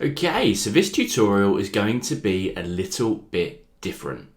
Okay, so this tutorial is going to be a little bit different.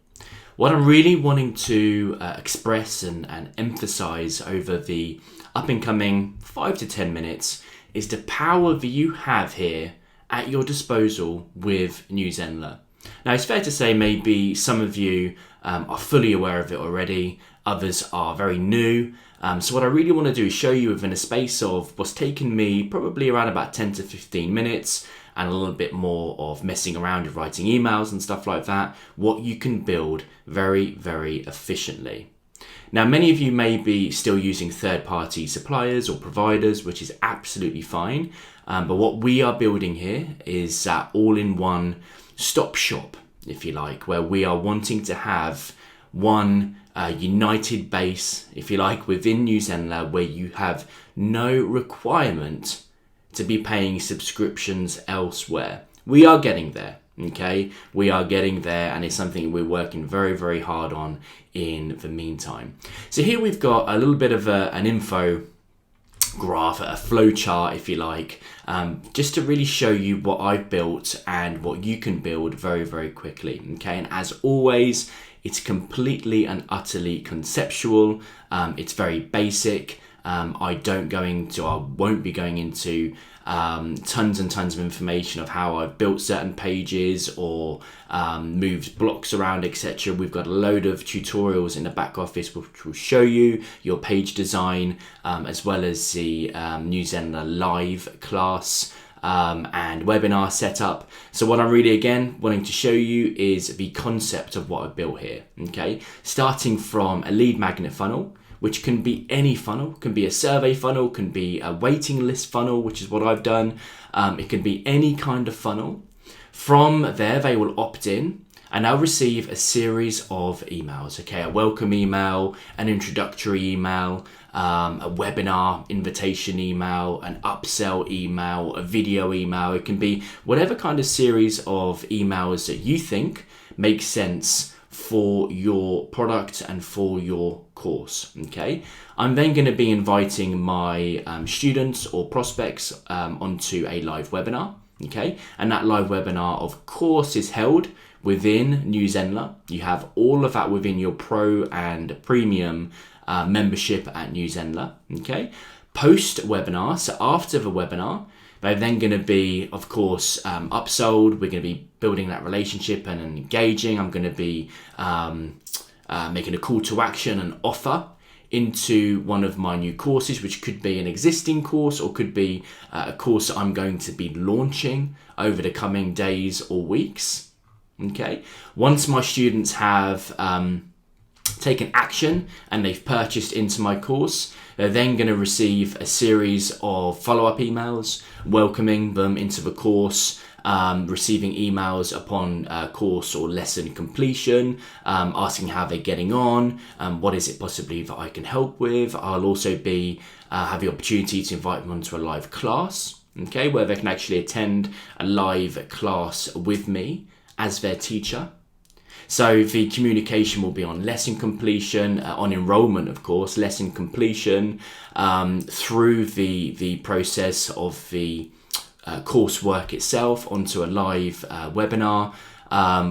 What I'm really wanting to express and emphasize over the up and coming 5 to 10 minutes is the power that you have here at your disposal with New Zenler. Now, it's fair to say maybe some of you are fully aware of it already, others are very new. So what I really want to do is show you within a space of what's taken me probably around about 10 to 15 minutes and a little bit more of messing around with writing emails and stuff like that, what you can build very, very efficiently. Now, many of you may be still using third-party suppliers or providers, which is absolutely fine. But what we are building here is all-in-one stop shop, if you like, where we are wanting to have one united base, if you like, within New Zenler, where you have no requirement to be paying subscriptions elsewhere. We are getting there, okay? We are getting there, and it's something we're working very, very hard on in the meantime. So here we've got a little bit of an info graph, a flow chart, if you like, just to really show you what I've built and what you can build very, very quickly, okay? And as always, it's completely and utterly conceptual. It's very basic. I won't be going into tons and tons of information of how I've built certain pages or moved blocks around, etc. We've got a load of tutorials in the back office which will show you your page design, as well as the New Zenler live class and webinar setup. So what I'm really again wanting to show you is the concept of what I've built here, okay? Starting from a lead magnet funnel, which can be any funnel, can be a survey funnel, can be a waiting list funnel, which is what I've done. It can be any kind of funnel. From there, they will opt in and I'll receive a series of emails, okay? A welcome email, an introductory email, a webinar invitation email, an upsell email, a video email. It can be whatever kind of series of emails that you think makes sense for your product and for your course, okay? I'm then going to be inviting my students or prospects onto a live webinar, okay? And that live webinar, of course, is held within New Zenler. You have all of that within your pro and premium membership at New Zenler, okay? Post webinar, so after the webinar, they're then going to be, of course, upsold. We're going to be building that relationship and engaging. I'm going to be making a call to action and offer into one of my new courses, which could be an existing course or could be a course I'm going to be launching over the coming days or weeks. Okay. Once my students have taken action and they've purchased into my course, they're then going to receive a series of follow-up emails welcoming them into the course, receiving emails upon course or lesson completion, asking how they're getting on, what is it possibly that I can help with. I'll also be have the opportunity to invite them onto a live class, okay, where they can actually attend a live class with me as their teacher. So the communication will be on lesson completion, on enrollment, of course, lesson completion, through the process of the coursework itself onto a live webinar,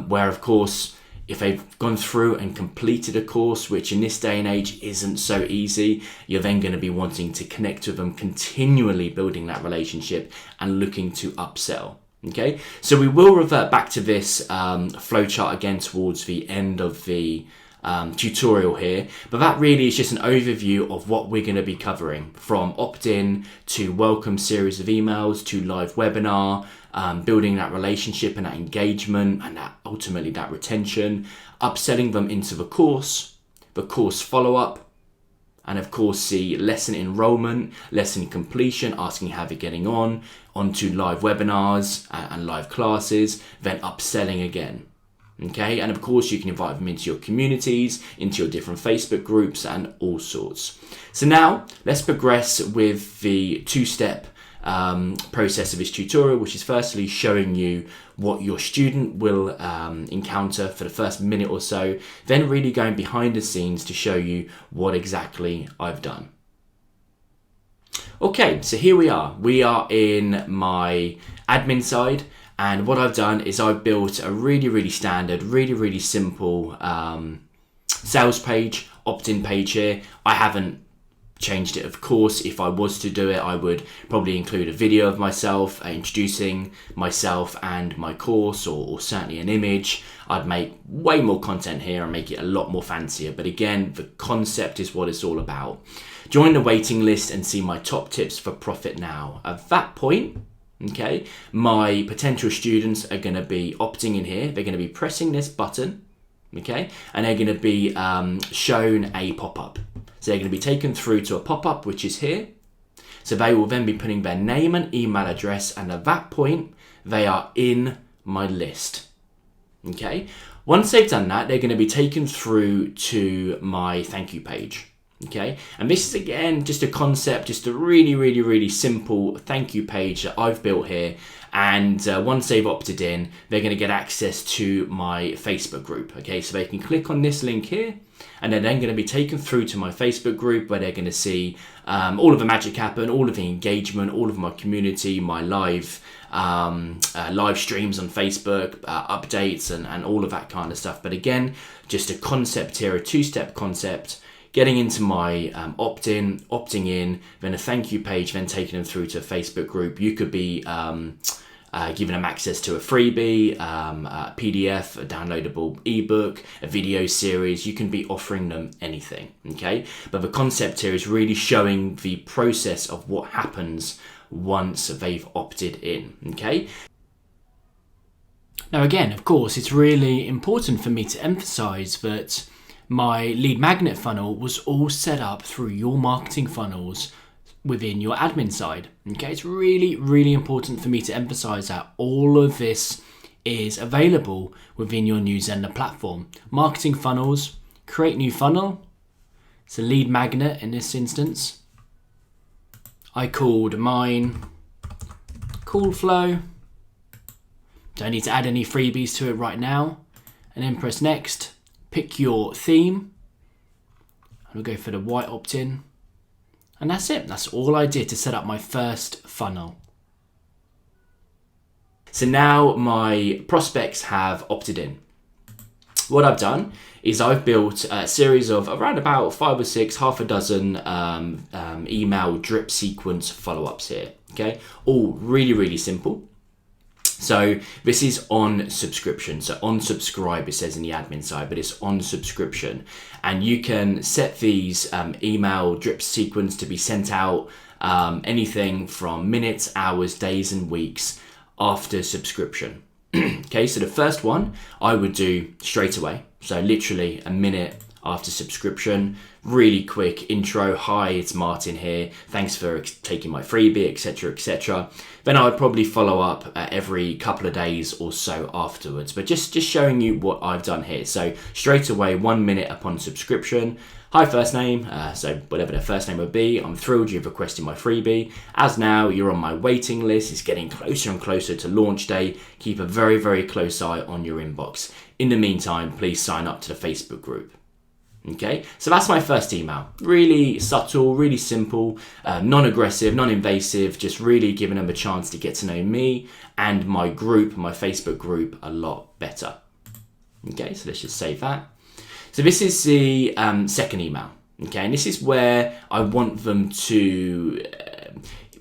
where, of course, if they've gone through and completed a course, which in this day and age isn't so easy, you're then going to be wanting to connect with them, continually building that relationship and looking to upsell. Okay, so we will revert back to this flowchart again towards the end of the tutorial here, but that really is just an overview of what we're going to be covering, from opt-in to welcome series of emails to live webinar, building that relationship and that engagement and that ultimately that retention, upselling them into the course follow-up, and of course the lesson enrollment, lesson completion, asking how they're getting on, onto live webinars and live classes, then upselling again. Okay, and of course you can invite them into your communities, into your different Facebook groups and all sorts. So now let's progress with the two-step process of this tutorial, which is firstly showing you what your student will encounter for the first minute or so, then really going behind the scenes to show you what exactly I've done. Okay, so here we are. We are in my admin side, And what I've done is I've built a really standard, really simple sales page, opt-in page here. I haven't changed it, of course. If I was to do it, I would probably include a video of myself introducing myself and my course, or certainly an image. I'd make way more content here and make it a lot more fancier. But again, the concept is what it's all about. Join the waiting list and see my top tips for profit now. At that point, okay, my potential students are going to be opting in here. They're going to be pressing this button, okay, and they're going to be shown a pop-up. So they're going to be taken through to a pop-up, which is here. So they will then be putting their name and email address, and at that point, they are in my list, okay? Once they've done that, they're going to be taken through to my thank you page. Okay, and this is again just a concept, just a really simple thank you page that I've built here. And once they've opted in, they're going to get access to my Facebook group. Okay, so they can click on this link here, and they're then going to be taken through to my Facebook group, where they're going to see all of the magic happen, all of the engagement, all of my community, my live streams on Facebook, updates, and all of that kind of stuff. But again, just a concept here, a two-step concept. Getting into my opt-in, opting in, then a thank you page, then taking them through to a Facebook group. You could be giving them access to a freebie, a PDF, a downloadable ebook, a video series. You can be offering them anything, okay? But the concept here is really showing the process of what happens once they've opted in, okay? Now again, of course, it's really important for me to emphasize that my lead magnet funnel was all set up through your marketing funnels within your admin side. Okay, it's really important for me to emphasize that all of this is available within your new Zenler platform. Marketing funnels, create new funnel. It's a lead magnet in this instance. I called mine Cool Flow. Don't need to add any freebies to it right now. And then press next. Pick your theme. We'll go for the white opt-in. And that's it. That's all I did to set up my first funnel. So now my prospects have opted in. What I've done is I've built a series of around about 5 or 6, half a dozen email drip sequence follow-ups here. Okay, all really simple. So this is on subscription. So on subscribe, it says in the admin side, but it's on subscription. And you can set these email drip sequence to be sent out anything from minutes, hours, days, and weeks after subscription. Okay, so the first one I would do straight away. So literally a minute after subscription. Really quick intro. Hi, it's Martin here. Thanks for taking my freebie, etc. Then I would probably follow up every couple of days or so afterwards. But just showing you what I've done here. So straight away, 1 minute upon subscription. Hi, first name. So whatever their first name would be. I'm thrilled you've requested my freebie. As now you're on my waiting list. It's getting closer and closer to launch day. Keep a very close eye on your inbox. In the meantime, please sign up to the Facebook group. Okay, so that's my first email. Really subtle, really simple, non-aggressive, non-invasive, just really giving them a chance to get to know me and my group, my Facebook group, a lot better. Okay, so let's just save that. So this is the second email. Okay, and this is where I want them to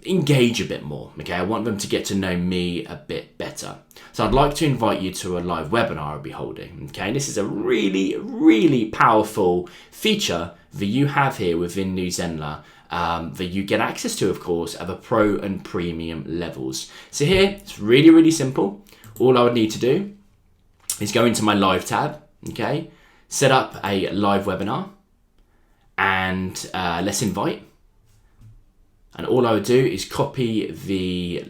engage a bit more. Okay, I want them to get to know me a bit better. So I'd like to invite you to a live webinar I'll be holding. Okay, and this is a really powerful feature that you have here within New Zenler that you get access to, of course, at the pro and premium levels. So here, it's really simple. All I would need to do is go into my live tab, okay, set up a live webinar, and let's invite. And all I would do is copy the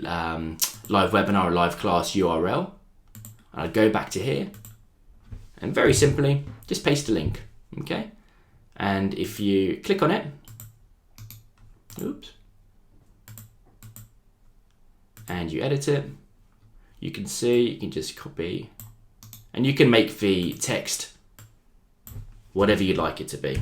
live webinar or live class URL. And I'd go back to here and very simply just paste a link, okay? And if you click on it, oops, and you edit it, you can see, you can just copy, and you can make the text whatever you'd like it to be.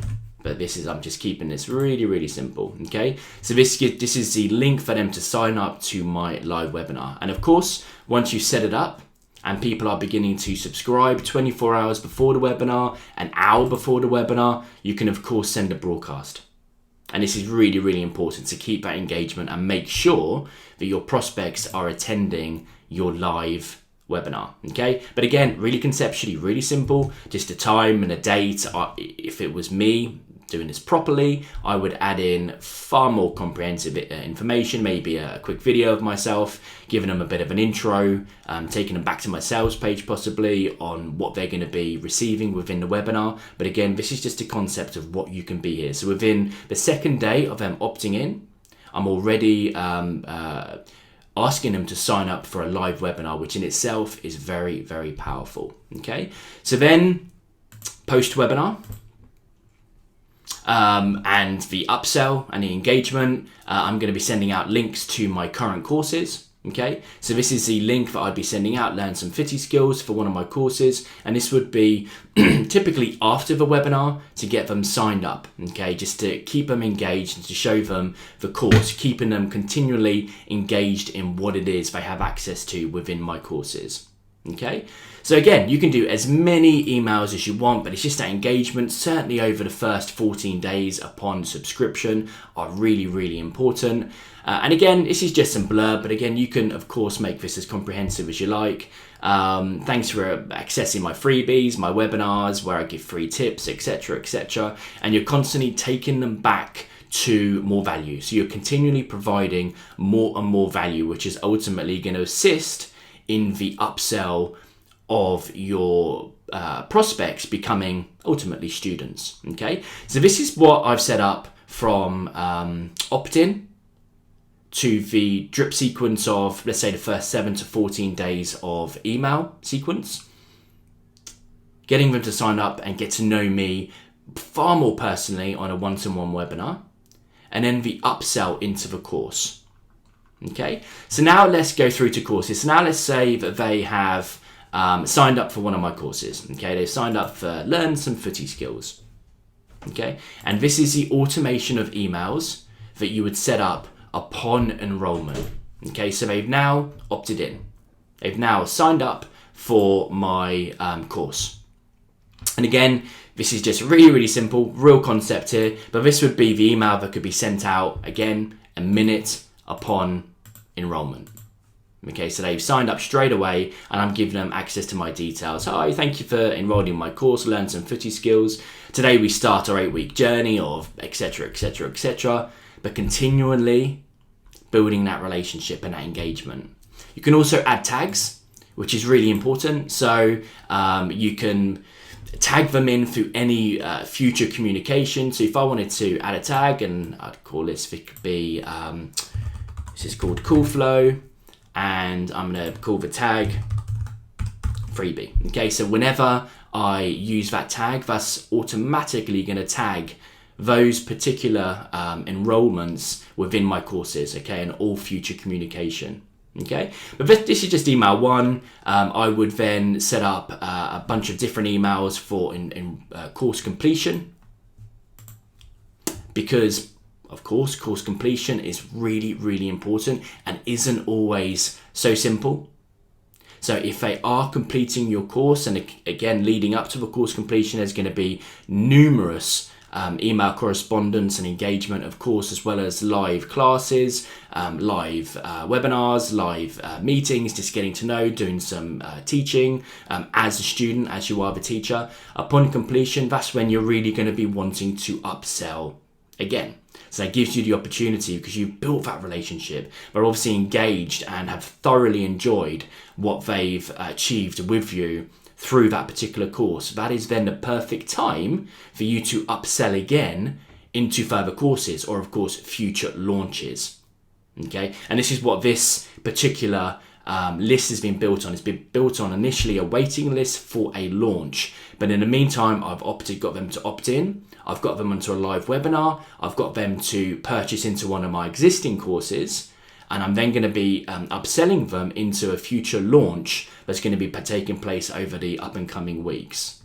but I'm just keeping this really, really simple, okay? So this is the link for them to sign up to my live webinar. And of course, once you set it up and people are beginning to subscribe 24 hours before the webinar, an hour before the webinar, you can of course send a broadcast. And this is really, really important to keep that engagement and make sure that your prospects are attending your live webinar, okay? But again, really conceptually, really simple, just a time and a date. If it was me doing this properly, I would add in far more comprehensive information, maybe a quick video of myself, giving them a bit of an intro, taking them back to my sales page possibly on what they're going to be receiving within the webinar. But again, this is just a concept of what you can be here. So within the second day of them opting in, I'm already asking them to sign up for a live webinar, which in itself is very, very powerful, okay? So then post-webinar, and the upsell and the engagement, I'm going to be sending out links to my current courses, okay? So this is the link that I'd be sending out, Learn Some Fitty Skills for one of my courses, and this would be typically after the webinar to get them signed up, okay? Just to keep them engaged and to show them the course, keeping them continually engaged in what it is they have access to within my courses. Okay, so again, you can do as many emails as you want, but it's just that engagement, certainly over the first 14 days upon subscription, are really, really important. And again, this is just some blurb, but again, you can, of course, make this as comprehensive as you like. Thanks for accessing my freebies, my webinars, where I give free tips, etc., etc. And you're constantly taking them back to more value. So you're continually providing more and more value, which is ultimately going to assist in the upsell of your prospects becoming ultimately students, okay? So this is what I've set up from opt-in to the drip sequence of, let's say, the first 7 to 14 days of email sequence, getting them to sign up and get to know me far more personally on a one-to-one webinar, and then the upsell into the course. Okay, so now let's go through to courses. So now let's say that they have signed up for one of my courses. Okay, they've signed up for Learn Some Footy Skills. Okay, and this is the automation of emails that you would set up upon enrollment. Okay, so they've now opted in. They've now signed up for my course. And again, this is just really, really simple, real concept here, but this would be the email that could be sent out, again, a minute upon enrollment. Okay, so they've signed up straight away and I'm giving them access to my details. Hi, thank you for enrolling in my course, Learn Some Footy Skills. Today we start our 8-week journey of etc, etc, etc, but continually building that relationship and that engagement. You can also add tags, which is really important. So you can tag them in through any future communication. So if I wanted to add a tag, and I'd call this, it could be this is called Cool Flow, and I'm going to call the tag freebie. Okay, so whenever I use that tag, that's automatically going to tag those particular enrollments within my courses, okay, and all future communication. Okay, but this is just email one. I would then set up a bunch of different emails for in course completion, because of course, course completion is really, really important and isn't always so simple. So if they are completing your course, and again, leading up to the course completion, there's going to be numerous email correspondence and engagement, of course, as well as live classes, live webinars, live meetings, just getting to know, doing some teaching as a student, as you are the teacher. Upon completion, that's when you're really going to be wanting to upsell again. So that gives you the opportunity, because you've built that relationship, they're obviously engaged and have thoroughly enjoyed what they've achieved with you through that particular course. That is then the perfect time for you to upsell again into further courses, or of course future launches. Okay, and this is what this particular list has been built on. It's been built on initially a waiting list for a launch, but in the meantime I've got them to opt in, I've got them onto a live webinar, I've got them to purchase into one of my existing courses, and I'm then going to be upselling them into a future launch that's going to be taking place over the up and coming weeks.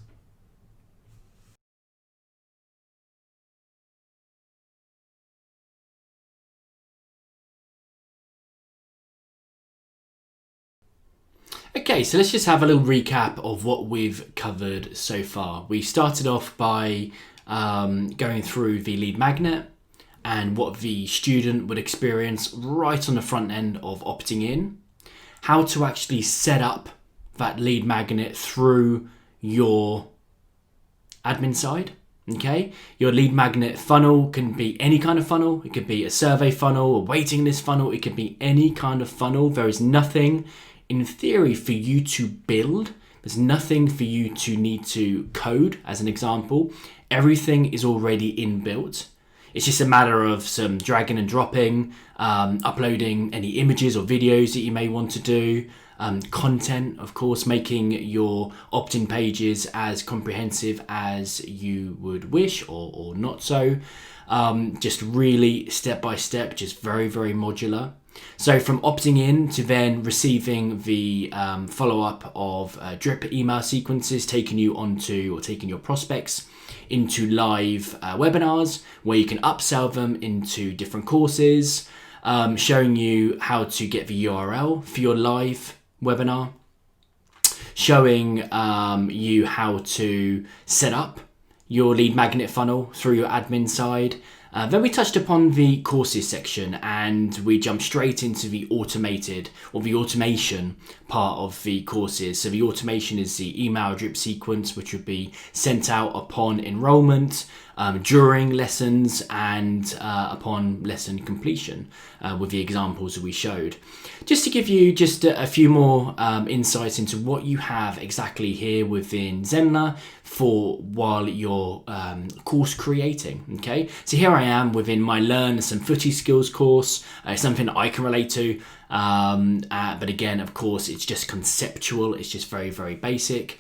Okay, so let's just have a little recap of what we've covered so far. We started off by going through the lead magnet and what the student would experience right on the front end of opting in, how to actually set up that lead magnet through your admin side. Okay, your lead magnet funnel can be any kind of funnel. It could be a survey funnel, a waiting list funnel. It could be any kind of funnel. There is nothing in theory for you to build. There's nothing for you to need to code, as an example. Everything is already inbuilt. It's just a matter of some dragging and dropping, uploading any images or videos that you may want to do, content, of course, making your opt-in pages as comprehensive as you would wish or not so. Just really step by step, just very, very modular. So from opting in to then receiving the follow-up of drip email sequences, taking you onto or taking your prospects into live webinars where you can upsell them into different courses, showing you how to get the URL for your live webinar, showing you how to set up your lead magnet funnel through your admin side. Then we touched upon the courses section and we jumped straight into the automated or the automation part of the courses. So the automation is the email drip sequence, which would be sent out upon enrollment, during lessons and upon lesson completion with the examples that we showed. Just to give you just a few more insights into what you have exactly here within Zenler for while you're course creating. Okay, so here I am within my Learn Some Footy Skills course. It's something that I can relate to, but again, of course, it's just conceptual. It's just very, very basic.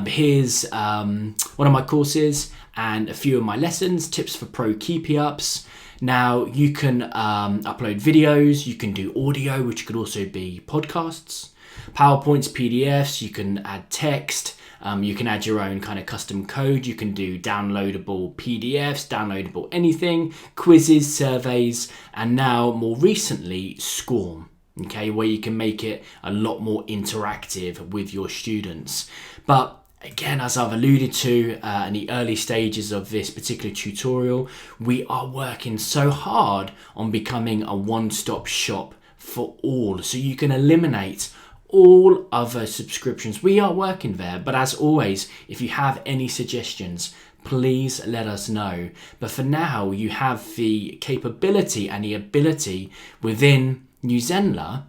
Here's one of my courses and a few of my lessons, tips for pro keepy ups. Now you can upload videos, you can do audio, which could also be podcasts, PowerPoints, PDFs, you can add text, you can add your own kind of custom code, you can do downloadable PDFs, downloadable anything, quizzes, surveys, and now more recently, SCORM. Okay, where you can make it a lot more interactive with your students. But again, as I've alluded to in the early stages of this particular tutorial, we are working so hard on becoming a one-stop shop for all. So you can eliminate all other subscriptions. We are working there. But as always, if you have any suggestions, please let us know. But for now, you have the capability and the ability within New Zenler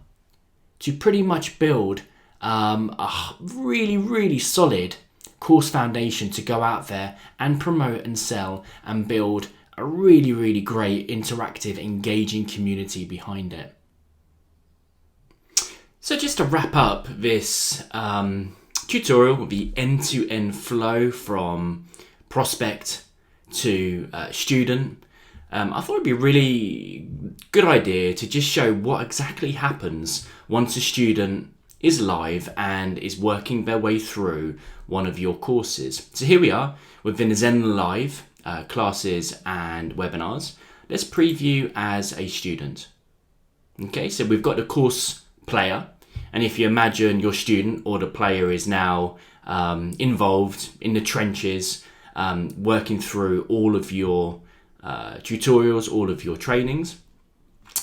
to pretty much build a really, really solid course foundation to go out there and promote and sell and build a really, really great interactive, engaging community behind it. So just to wrap up this tutorial with the end-to-end flow from prospect to student, I thought it'd be a really good idea to just show what exactly happens once a student is live and is working their way through one of your courses. So here we are within the Zenler Live classes and webinars. Let's preview as a student. Okay, so we've got the course player, and if you imagine your student or the player is now involved in the trenches, working through all of your tutorials, all of your trainings.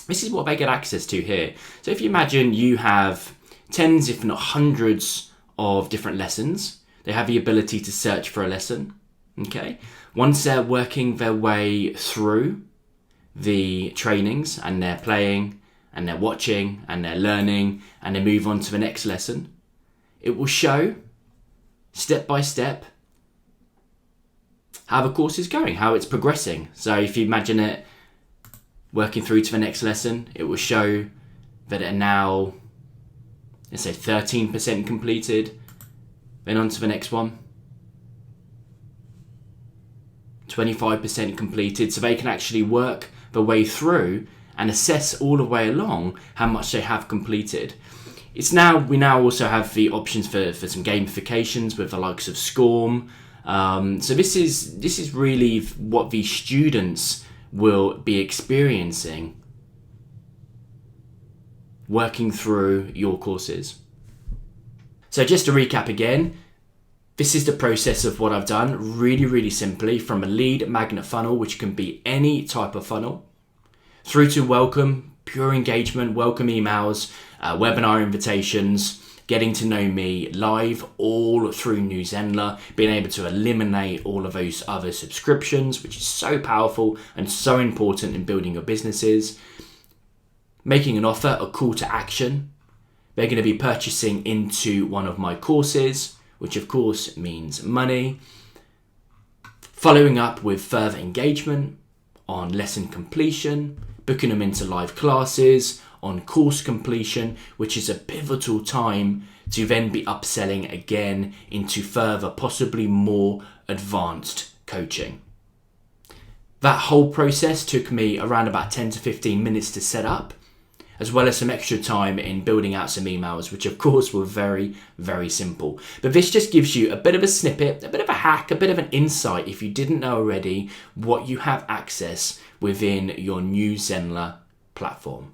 This is what they get access to here. So if you imagine you have tens, if not hundreds of different lessons, they have the ability to search for a lesson. Okay. Once they're working their way through the trainings and they're playing and they're watching and they're learning and they move on to the next lesson, it will show step by step how the course is going, how it's progressing. So if you imagine it working through to the next lesson, it will show that it now, let's say 13% completed, then on to the next one, 25% completed, so they can actually work the way through and assess all the way along how much they have completed. We now also have the options for some gamifications with the likes of SCORM. So this is really what the students will be experiencing working through your courses. So just to recap again, this is the process of what I've done really, really simply, from a lead magnet funnel, which can be any type of funnel, through to welcome, pure engagement, welcome emails, webinar invitations, getting to know me live, all through New Zenler, being able to eliminate all of those other subscriptions, which is so powerful and so important in building your businesses, making an offer, a call to action. They're going to be purchasing into one of my courses, which of course means money. Following up with further engagement on lesson completion, booking them into live classes, on course completion, which is a pivotal time to then be upselling again into further, possibly more advanced coaching. That whole process took me around about 10 to 15 minutes to set up, as well as some extra time in building out some emails, which of course were very, very simple. But this just gives you a bit of a snippet, a bit of a hack, a bit of an insight, if you didn't know already, what you have access within your new Zenler platform.